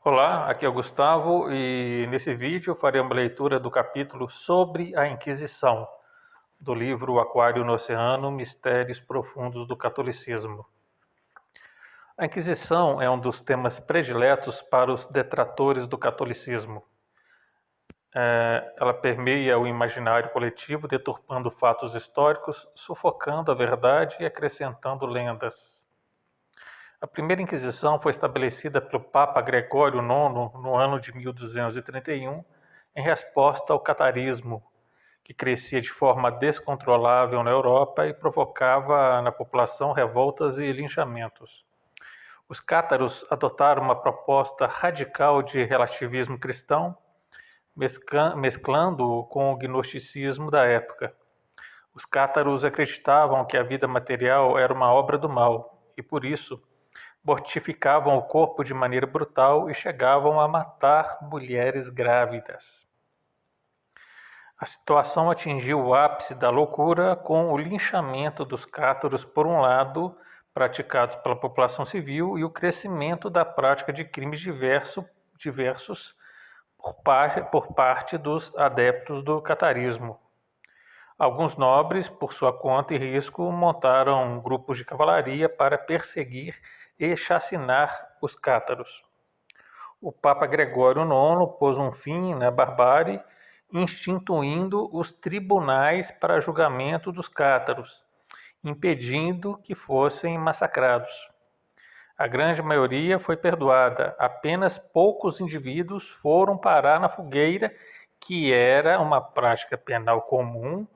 Olá, aqui é o Gustavo e nesse vídeo farei uma leitura do capítulo sobre a Inquisição, do livro O Aquário no Oceano, Mistérios Profundos do Catolicismo. A Inquisição é um dos temas prediletos para os detratores do catolicismo. Ela permeia o imaginário coletivo, deturpando fatos históricos, sufocando a verdade e acrescentando lendas. A primeira Inquisição foi estabelecida pelo Papa Gregório IX no ano de 1231, em resposta ao catarismo, que crescia de forma descontrolável na Europa e provocava na população revoltas e linchamentos. Os cátaros adotaram uma proposta radical de relativismo cristão, mesclando-o com o gnosticismo da época. Os cátaros acreditavam que a vida material era uma obra do mal e, por isso, mortificavam o corpo de maneira brutal e chegavam a matar mulheres grávidas. A situação atingiu o ápice da loucura com o linchamento dos cátaros, por um lado, praticados pela população civil, e o crescimento da prática de crimes diversos por parte dos adeptos do catarismo. Alguns nobres, por sua conta e risco, montaram grupos de cavalaria para perseguir e chacinar os cátaros. O Papa Gregório IX pôs um fim na barbárie, instituindo os tribunais para julgamento dos cátaros, impedindo que fossem massacrados. A grande maioria foi perdoada, apenas poucos indivíduos foram parar na fogueira, que era uma prática penal comum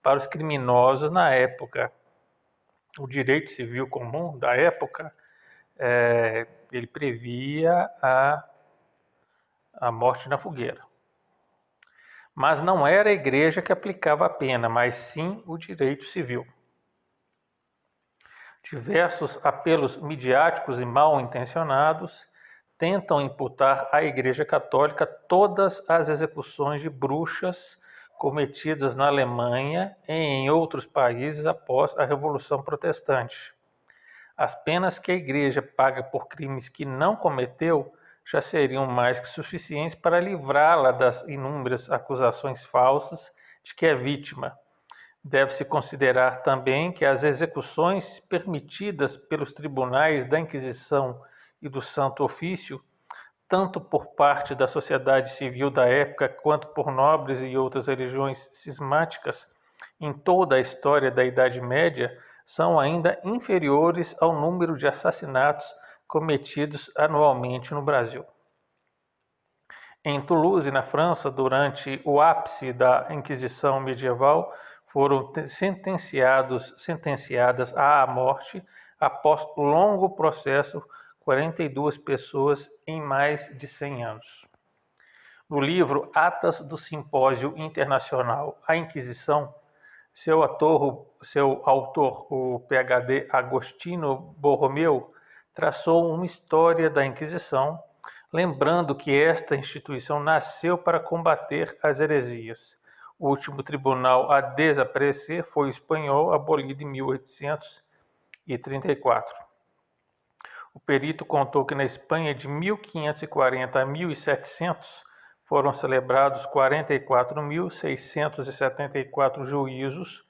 para os criminosos na época. O direito civil comum da época, ele previa a morte na fogueira. Mas não era a igreja que aplicava a pena, mas sim o direito civil. Diversos apelos midiáticos e mal intencionados tentam imputar à Igreja Católica todas as execuções de bruxas cometidas na Alemanha e em outros países após a Revolução Protestante. As penas que a Igreja paga por crimes que não cometeu já seriam mais que suficientes para livrá-la das inúmeras acusações falsas de que é vítima. Deve-se considerar também que as execuções permitidas pelos tribunais da Inquisição e do Santo Ofício, tanto por parte da sociedade civil da época quanto por nobres e outras religiões cismáticas, em toda a história da Idade Média, são ainda inferiores ao número de assassinatos cometidos anualmente no Brasil. Em Toulouse, na França, durante o ápice da Inquisição medieval, foram sentenciadas à morte, após longo processo, 42 pessoas em mais de 100 anos. No livro Atas do Simpósio Internacional A Inquisição, seu autor, o PhD Agostino Borromeu, traçou uma história da Inquisição, lembrando que esta instituição nasceu para combater as heresias. O último tribunal a desaparecer foi o espanhol, abolido em 1834. O perito contou que na Espanha, de 1540 a 1700, foram celebrados 44.674 juízos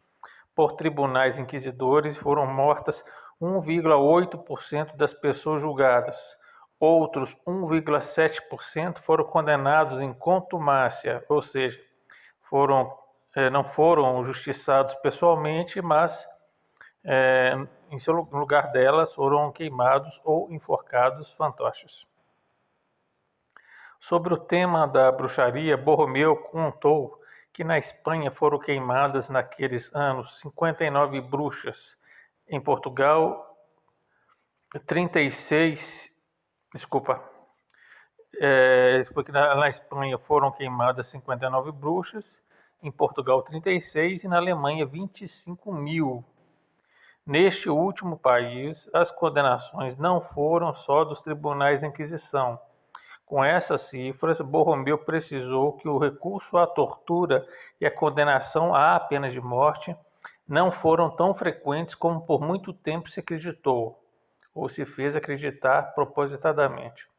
por tribunais inquisidores e foram mortas 1,8% das pessoas julgadas. Outros 1,7% foram condenados em contumácia, ou seja, não foram justiçados pessoalmente, mas em seu lugar delas foram queimados ou enforcados fantoches. Sobre o tema da bruxaria, Borromeu contou que na Espanha foram queimadas naqueles anos 59 bruxas, em Portugal 36, porque na Espanha foram queimadas 59 bruxas, em Portugal 36 e na Alemanha 25.000. Neste último país, as condenações não foram só dos tribunais da Inquisição. Com essas cifras, Borromeu precisou que o recurso à tortura e a condenação à pena de morte não foram tão frequentes como por muito tempo se acreditou, ou se fez acreditar propositadamente.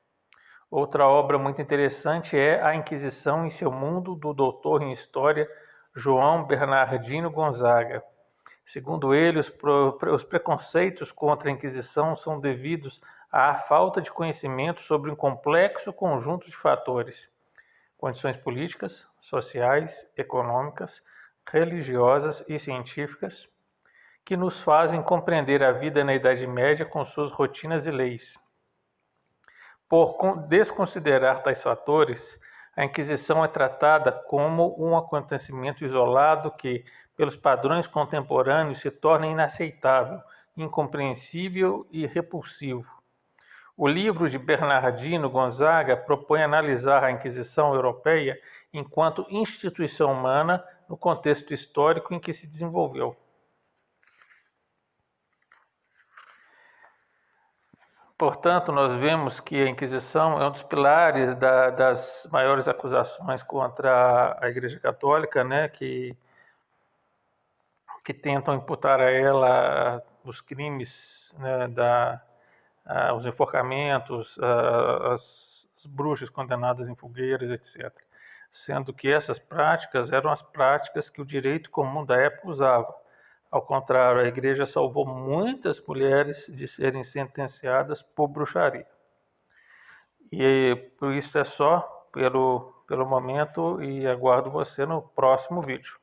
Outra obra muito interessante é A Inquisição e seu Mundo, do doutor em História João Bernardino Gonzaga. Segundo ele, os preconceitos contra a Inquisição são devidos à falta de conhecimento sobre um complexo conjunto de fatores, condições políticas, sociais, econômicas, religiosas e científicas, que nos fazem compreender a vida na Idade Média com suas rotinas e leis. Por desconsiderar tais fatores, a Inquisição é tratada como um acontecimento isolado que, pelos padrões contemporâneos, se torna inaceitável, incompreensível e repulsivo. O livro de Bernardino Gonzaga propõe analisar a Inquisição europeia enquanto instituição humana no contexto histórico em que se desenvolveu. Portanto, nós vemos que a Inquisição é um dos pilares das maiores acusações contra a Igreja Católica, né, que tentam imputar a ela os crimes, né, os enforcamentos, as bruxas condenadas em fogueiras, etc. Sendo que essas práticas eram as práticas que o direito comum da época usava. Ao contrário, a Igreja salvou muitas mulheres de serem sentenciadas por bruxaria. E por isso é só pelo momento e aguardo você no próximo vídeo.